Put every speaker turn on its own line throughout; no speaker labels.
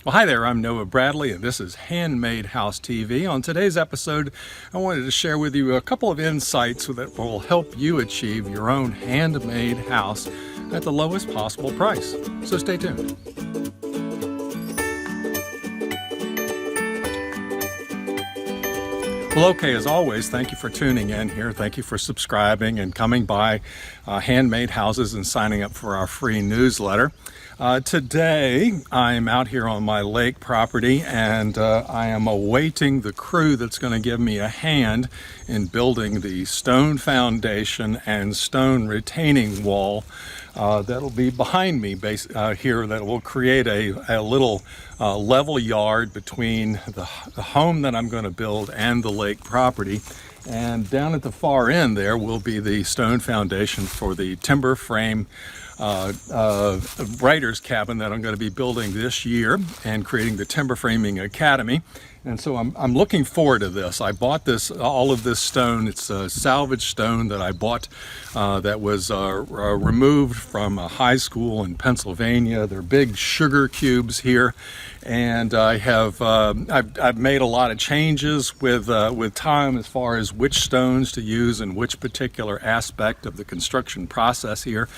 Well, hi there, I'm Noah Bradley, and this is Handmade House TV. On today's episode, I wanted to share with you a couple of insights that will help you achieve your own handmade house at the lowest possible price. So stay tuned. Well, okay, as always, thank you for tuning in here. Thank you for subscribing and coming by Handmade Houses and signing up for our free newsletter. Today, I'm out here on my lake property, and I am awaiting the crew that's going to give me a hand in building the stone foundation and stone retaining wall that'll be behind me here, that will create a little level yard between the home that I'm going to build and the lake property. And down at the far end there will be the stone foundation for the timber frame writer's cabin that I'm going to be building this year and creating the Timber Framing Academy. And so I'm looking forward to this. I bought all of this stone. It's a salvage stone that I bought that was removed from a high school in Pennsylvania. They're big sugar cubes here, and I've made a lot of changes with time as far as which stones to use in which particular aspect of the construction process here.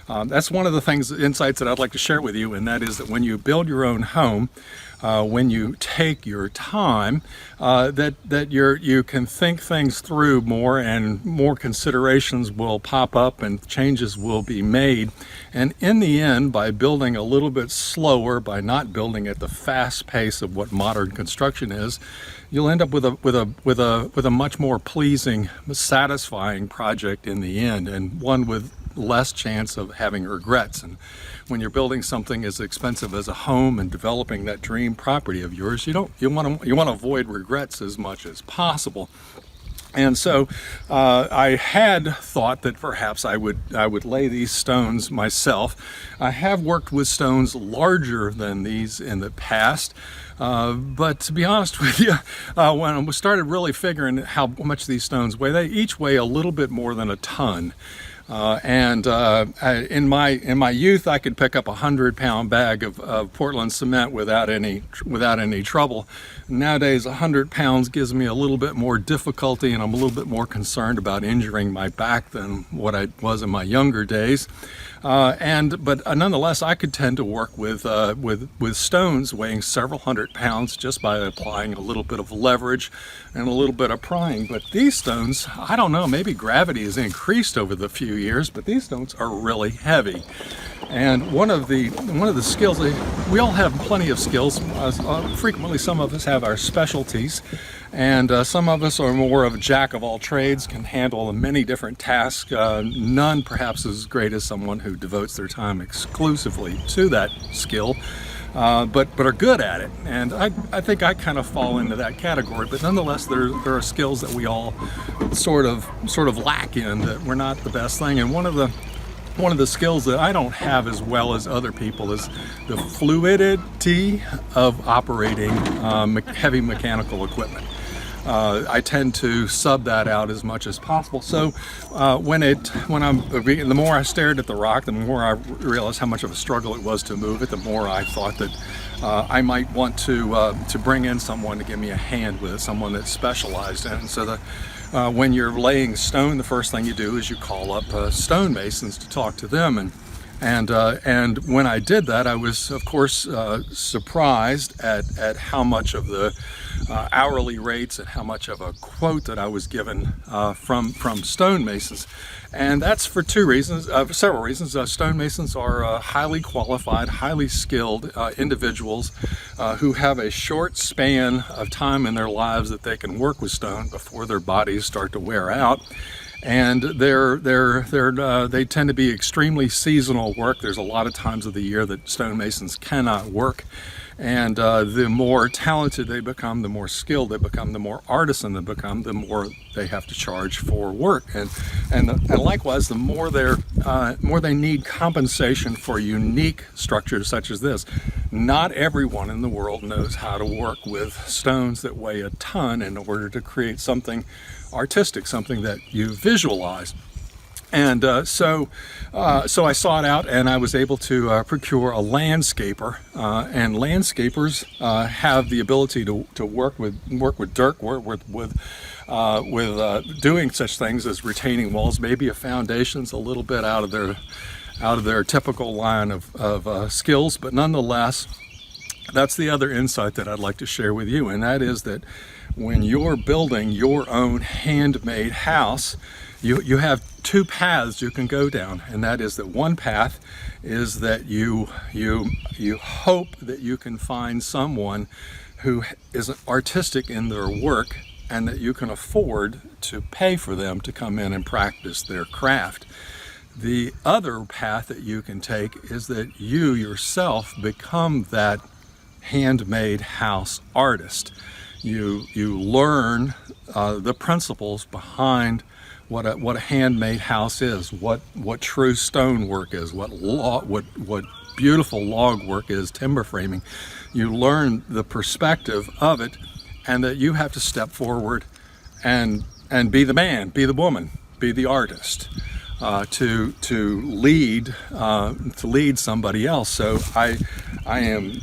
That's one of the insights that I'd like to share with you, and that is that when you build your own home, when you take your time, that you can think things through more, and more considerations will pop up and changes will be made. And in the end, by building a little bit slower, by not building at the fast pace of what modern construction is, you'll end up with a much more pleasing, satisfying project in the end, and one with less chance of having regrets. And when you're building something as expensive as a home and developing that dream property of yours, you want to avoid regrets as much as possible. And so I had thought that perhaps I would lay these stones myself. I have worked with stones larger than these in the past, but to be honest with you, when I started really figuring how much these stones weigh, they each weigh a little bit more than a ton. In my youth, I could pick up 100-pound bag of Portland cement without any trouble. Nowadays, 100 pounds gives me a little bit more difficulty, and I'm a little bit more concerned about injuring my back than what I was in my younger days. But nonetheless, I could tend to work with stones weighing several hundred pounds just by applying a little bit of leverage and a little bit of prying. But these stones, I don't know, maybe gravity has increased over the few years, but these stones are really heavy. And one of the skills, we all have plenty of skills. Frequently, some of us have our specialties, and some of us are more of a jack of all trades, can handle many different tasks. None perhaps as great as someone who devotes their time exclusively to that skill, but are good at it. And I think I kind of fall into that category. But nonetheless, there are skills that we all sort of lack in, that we're not the best thing. And one of the skills that I don't have as well as other people is the fluidity of operating heavy mechanical equipment. I tend to sub that out as much as possible. So the more I stared at the rock, the more I realized how much of a struggle it was to move it, the more I thought that I might want to bring in someone to give me a hand with it, someone that's specialized in it. So when you're laying stone, the first thing you do is you call up stonemasons to talk to them. And when I did that, I was, of course, surprised at how much of the hourly rates and how much of a quote that I was given from stonemasons. And that's for several reasons. Stonemasons are highly qualified, highly skilled individuals who have a short span of time in their lives that they can work with stone before their bodies start to wear out. And they tend to be extremely seasonal work. There's a lot of times of the year that stonemasons cannot work. And the more talented they become, the more skilled they become, the more artisan they become, the more they have to charge for work. And likewise, the more they need compensation for unique structures such as this. Not everyone in the world knows how to work with stones that weigh a ton in order to create something artistic, something that you visualize. And so I sought out, and I was able to procure a landscaper. And landscapers have the ability to work with dirt, with doing such things as retaining walls, maybe a foundation's a little bit out of their typical line of skills, but nonetheless, that's the other insight that I'd like to share with you, and that is that when you're building your own handmade house, you have two paths you can go down, and that is that one path is that you hope that you can find someone who is artistic in their work and that you can afford to pay for them to come in and practice their craft. The other path that you can take is that you yourself become that handmade house artist. You learn the principles behind what a handmade house is, what true stonework is, what beautiful log work is, timber framing. You learn the perspective of it, and that you have to step forward and be the man, be the woman, be the artist, to lead somebody else. So I am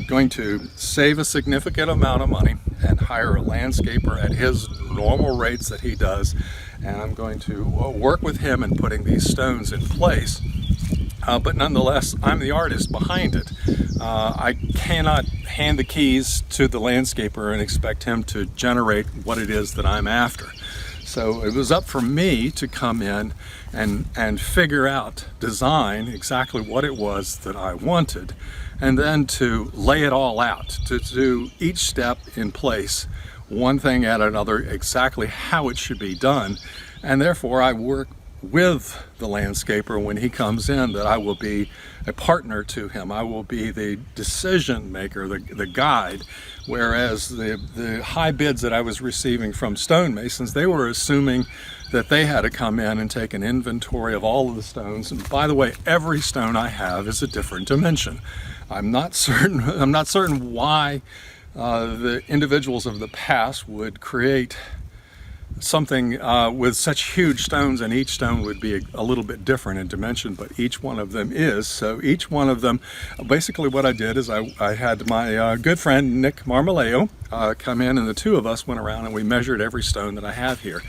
going to save a significant amount of money and hire a landscaper at his normal rates that he does, and I'm going to work with him in putting these stones in place. But nonetheless, I'm the artist behind it. I cannot hand the keys to the landscaper and expect him to generate what it is that I'm after. So it was up for me to come in and figure out, design exactly what it was that I wanted, and then to lay it all out, to do each step in place, one thing at another, exactly how it should be done. And therefore I work with the landscaper when he comes in, that I will be a partner to him. I will be the decision maker, the guide. Whereas the high bids that I was receiving from stonemasons, they were assuming that they had to come in and take an inventory of all of the stones. And by the way, every stone I have is a different dimension. I'm not certain why the individuals of the past would create something with such huge stones, and each stone would be a little bit different in dimension, but each one of them is. So each one of them, basically what I did is I had my good friend Nick Marmaleo come in, and the two of us went around and we measured every stone that I have here.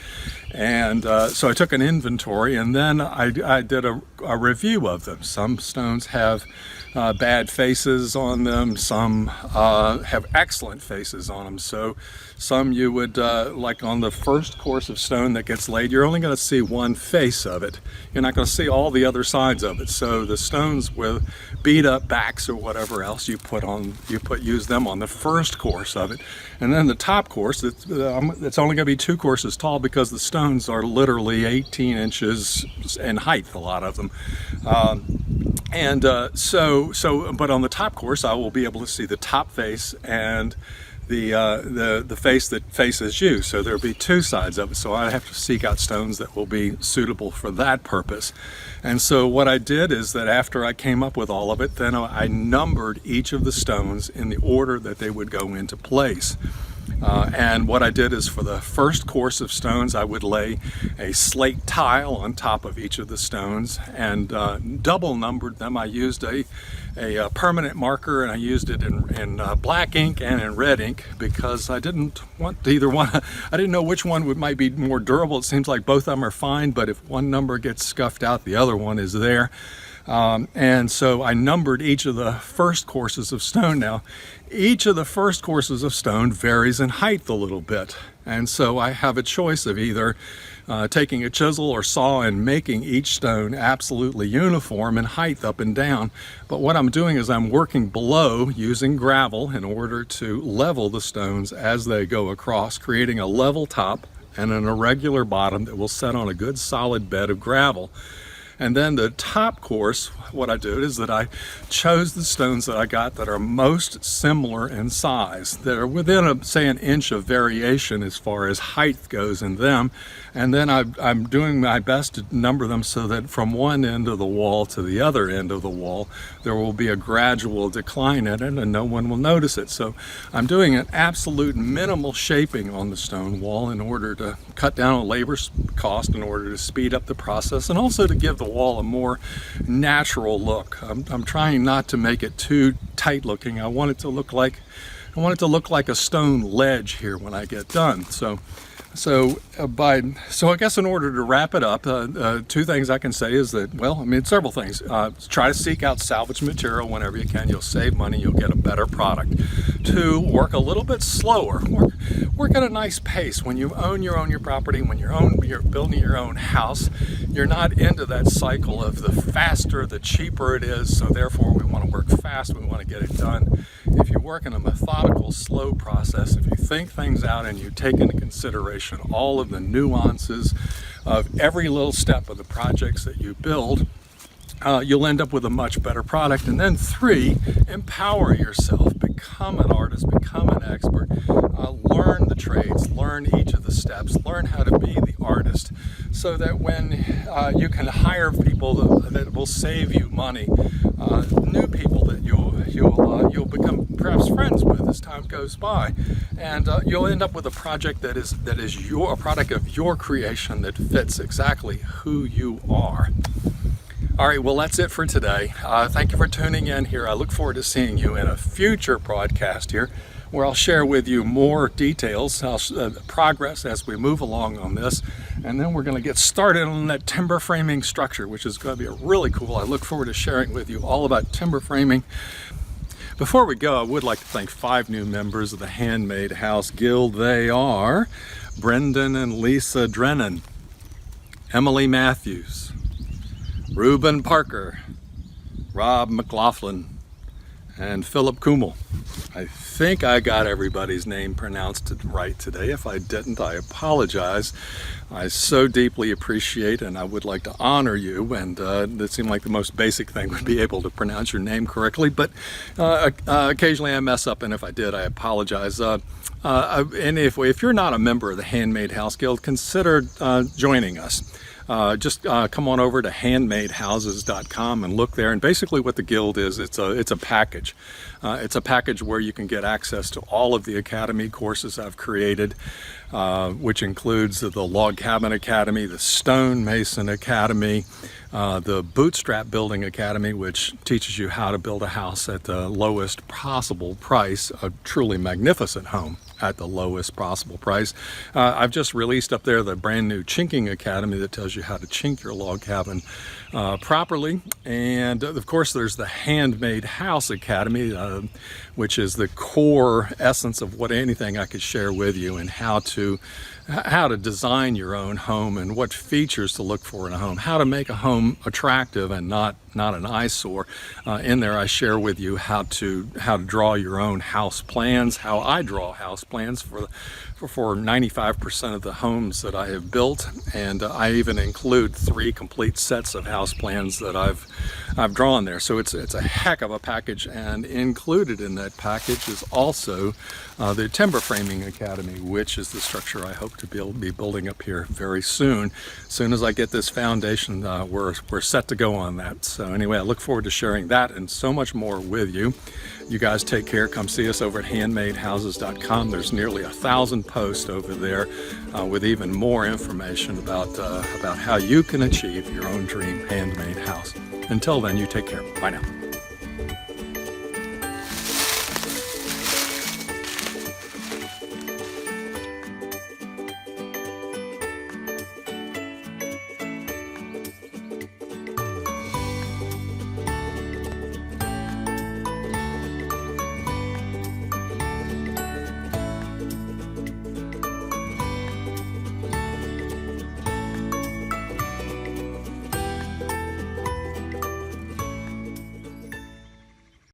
And so I took an inventory, and then I did a review of them. Some stones have bad faces on them, some have excellent faces on them. So some you would, like on the first course of stone that gets laid, you're only going to see one face of it. You're not going to see all the other sides of it. So the stones with beat up backs or whatever else you use them on the first course of it. And then the top course, it's only going to be 2 courses tall, because the stones are literally 18 inches in height, a lot of them. But on the top course, I will be able to see the top face and the face that faces you. So there'll be 2 sides of it. So I have to seek out stones that will be suitable for that purpose. And so what I did is that after I came up with all of it, then I numbered each of the stones in the order that they would go into place. And what I did is, for the first course of stones, I would lay a slate tile on top of each of the stones and double numbered them. I used a permanent marker, and I used it in black ink and in red ink, because I didn't want either one. I didn't know which one might be more durable. It seems like both of them are fine, but if one number gets scuffed out, the other one is there. And so I numbered each of the first courses of stone. Now, each of the first courses of stone varies in height a little bit. And so I have a choice of either taking a chisel or saw and making each stone absolutely uniform in height up and down. But what I'm doing is I'm working below using gravel in order to level the stones as they go across, creating a level top and an irregular bottom that will set on a good solid bed of gravel. And then the top course, what I did is that I chose the stones that I got that are most similar in size, that are within, say, an inch of variation as far as height goes in them. And then I'm doing my best to number them so that from one end of the wall to the other end of the wall, there will be a gradual decline in it and no one will notice it. So I'm doing an absolute minimal shaping on the stone wall in order to cut down on labor cost, in order to speed up the process, and also to give the wall a more natural look. I'm trying not to make it too tight looking. I want it to look like a stone ledge here when I get done. So I guess in order to wrap it up, two things I can say is that, well, I mean, several things. Try to seek out salvage material whenever you can. You'll save money, you'll get a better product. Two, work a little bit slower. Work at a nice pace. When you own your property, when you're building your own house, you're not into that cycle of the faster, the cheaper it is. So therefore, we want to work fast, we want to get it done. If you work in a methodical, slow process, if you think things out and you take into consideration all of the nuances of every little step of the projects that you build, you'll end up with a much better product. And then three, empower yourself, become an artist, become an expert, learn the trades, learn each of the steps, learn how to be the artist, so that when you can hire people that will save you money, new people that you'll become perhaps friends with as time goes by, and you'll end up with a project that is a product of your creation that fits exactly who you are. All right, well, that's it for today. Thank you for tuning in here. I look forward to seeing you in a future broadcast here, where I'll share with you more details, progress as we move along on this. And then we're going to get started on that timber framing structure, which is going to be really cool. I look forward to sharing with you all about timber framing. Before we go, I would like to thank 5 new members of the Handmade House Guild. They are Brendan and Lisa Drennan, Emily Matthews, Reuben Parker, Rob McLaughlin, and Philip Kummel. I think I got everybody's name pronounced right today. If I didn't, I apologize. I so deeply appreciate and I would like to honor you, and it seemed like the most basic thing would be able to pronounce your name correctly, but occasionally I mess up, and if I did, I apologize. And if you're not a member of the Handmade House Guild, consider joining us. Just come on over to handmadehouses.com and look there. And basically what the guild is, it's a package. It's a package where you can get access to all of the academy courses I've created, which includes the Log Cabin Academy, the Stonemason Academy, the Bootstrap Building Academy, which teaches you how to build a house at the lowest possible price, a truly magnificent home at the lowest possible price. I've just released up there the brand new Chinking Academy that tells you how to chink your log cabin properly. And of course there's the Handmade House Academy, which is the core essence of what anything I could share with you, and how to design your own home and what features to look for in a home, how to make a home attractive and not an eyesore. In there I share with you how to draw your own house plans, how I draw house plans for 95% of the homes that I have built, and I even include 3 complete sets of house plans that I've drawn there. So it's a heck of a package, and included in that package is also the Timber Framing Academy, which is the structure I hope to be building up here very soon. As soon as I get this foundation, we're set to go on that. So anyway, I look forward to sharing that and so much more with you. You guys take care. Come see us over at handmadehouses.com. There's nearly 1,000 posts over there with even more information about how you can achieve your own dream handmade house. Until then, you take care. Bye now.